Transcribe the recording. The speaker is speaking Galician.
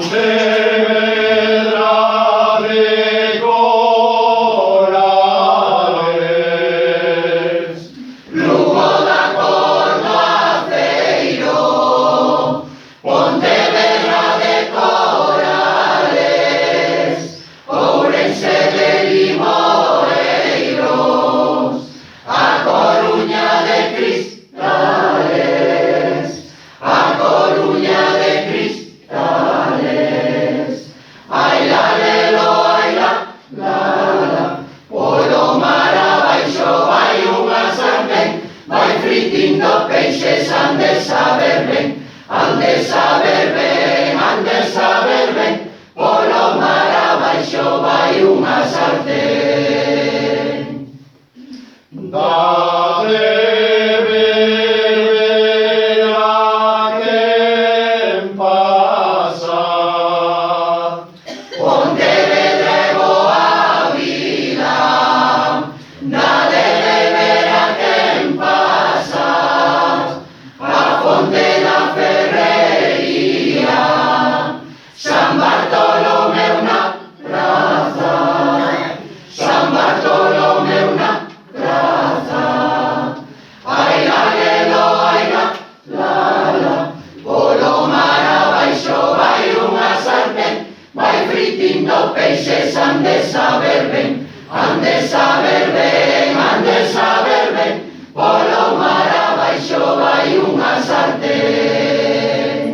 Pontevedra de corales, Lugo da Cordo Aceiro, Pontevedra de corales, Ourense de limoeiros, A Coruña de cristales, A Coruña de cristales. Ai la lelo, ai la, polo mar abaixo vai unha sartén, vai fritindo peixes, han de saber ben, han de saber ben, han de saber ben, polo mar abaixo vai unha sartén. da de Berbera quen pasa, Pontevedra é boa vila, na de Berbera quen pasa, a fonte da ferrería, San Bartolomeu na praza, San Bartolomeu na praza. Ai la lelo, ai la, polo mar abaixo vai unha sartén, vai fritindo peixes, han de saber ben, han de saber ben, han de saber ben, polo mar abaixo vai unha sartén.